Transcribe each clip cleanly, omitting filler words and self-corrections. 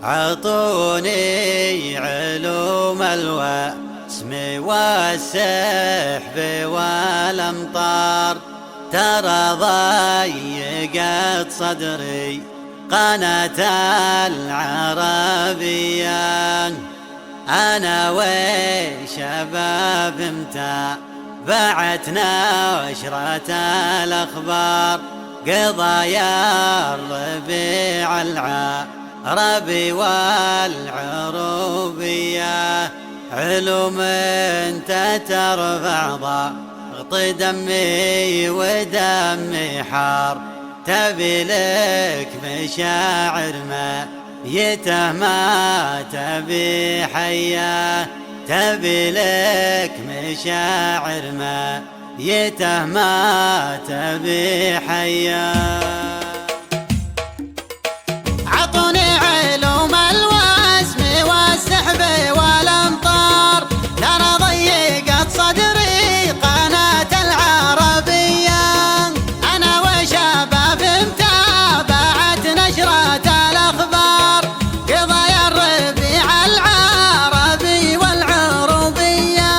عطوني علوم الوسم والسحب والأمطار، ترى ضيقت صدري قناة العربية. أنا وشباب بعتنا نشرة الأخبار، قضايا الربيع العربي والعروبية. علوم انت ترفع ضغط دمي ودمي حار، تبي لك مشاعر ميته ما تبي حياه، تبي لك مشاعر ميته ما تبي حياه. عطوني علوم الوسم والسحب والأمطار، ترى ضيقت صدري قناة العربية. أنا وشباب متابعة نشرة الأخبار، قضايا الربيع العربي والعروبية.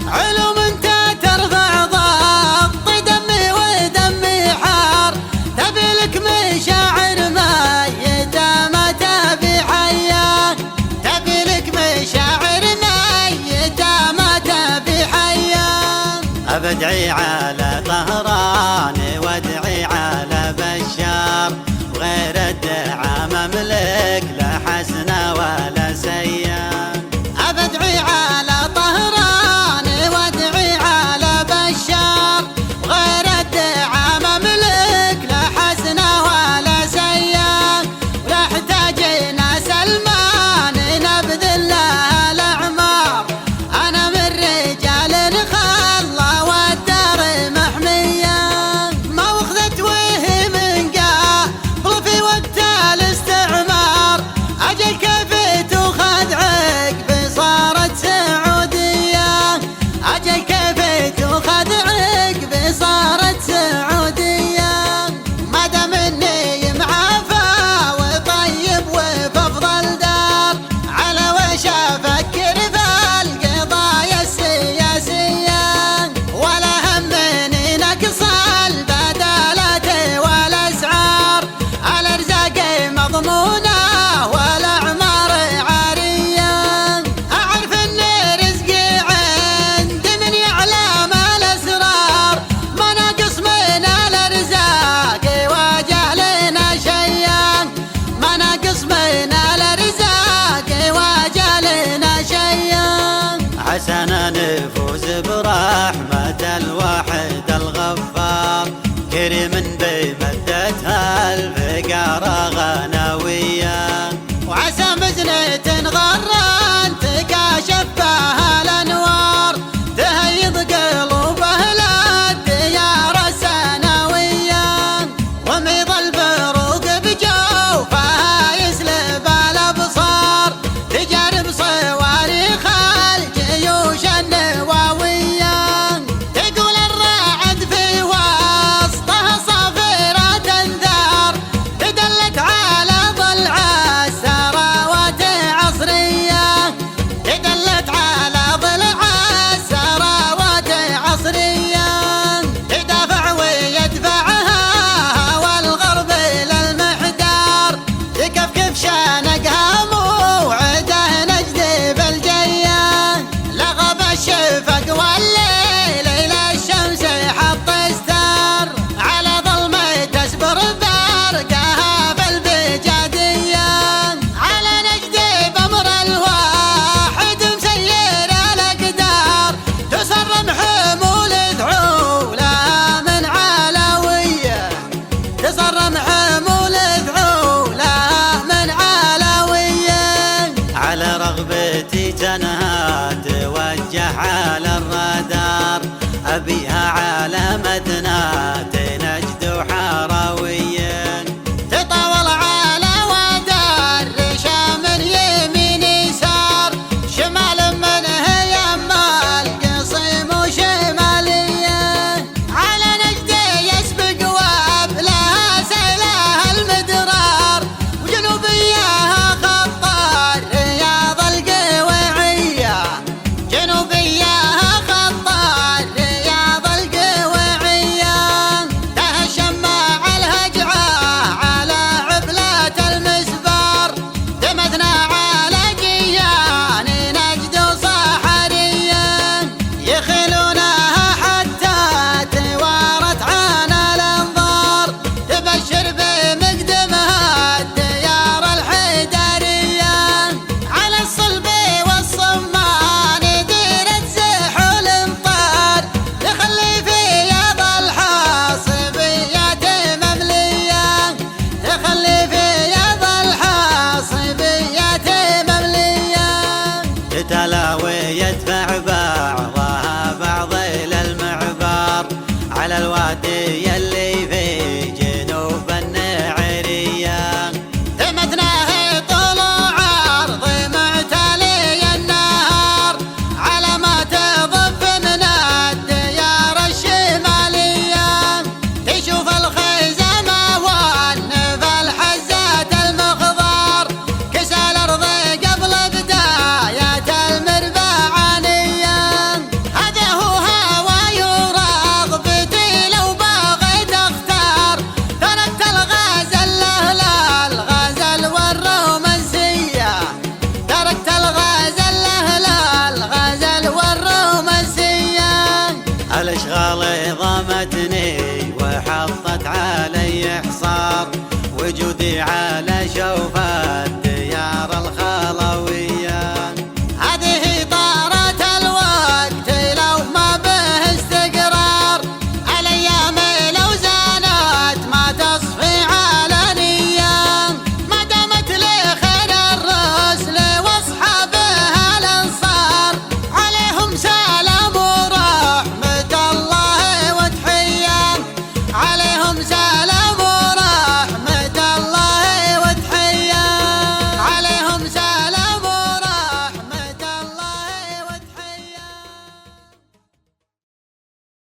علوم انت ترفع ضغط دمي ودمي حار، تبي لك مشاعر ميتة ما تبي حياه، تبي لك مشاعر ميتة ما تبي حياه. أبدعي على طهران وادعي على بشار، وغير الدعاء مملك لا حسن ولا سيان. أبدعي على طهران وادعي على بشار، غير الدعاء مملك لا حسن ولا سيان. ولا احتاجنا سلمان نبذل لها الأعمار، أنا من رجال خلا والدار محمية. ما وخذت وهي من قبل في وقت الاستعمار، أجل كيف تؤخذ عقب صارت سعودية، أجل كيف تؤخذ عقب صارت سعودية. ما دام اني معافى وطيب وفي افضل دار، على وش افكر في القضايا السياسية، ولا همني نقص البدالات والاسعار. الارزاق مضمونة والاعمار عارية، اعرف ان رزقي عند من يعلم الاسرار. ما ناقص من الارزاق واجالنا شيئا، ما ناقص من الارزاق واجالنا شيئا. عسانا نفوز برحمة الواحد الغفار، كريم بمدتها الفقارة غناوية. وعسى مزنة غران تكاشف بها الانوار، تهيض قلوب اهل الديار السنوية. وميض البروق بجوفها يسلب الابصار، تجارب صواريخ الجيوش النووية. تقول الرعد في وسطها صافرة انذار، تدلت على ضلع الثروات عصرية، تدلت على ضلع الثروات عصرية. تدافع ويدفعها والغرب للمحدار، تكفكف شانقها موعده نجدي بالجية. لغب الشفق والليل الى الشمس حط ستار، على ظلمة تصبر برقها في البجادية. على نجدي بأمر الواحد مسير الأقدار، تسرم حمول ذعولها من علوية، تسرم حمول ذعولها من علوية. على رغبتي تنهى توجه على الرادار، أبيها علامتنا تنجد حراويا. تطاول على ودار رشام يمين يسار، شمال منه يمال قصيم وشمالية. على نجدي يسبق وابلها سيلها المدرار، وجنوبيها خط الوادي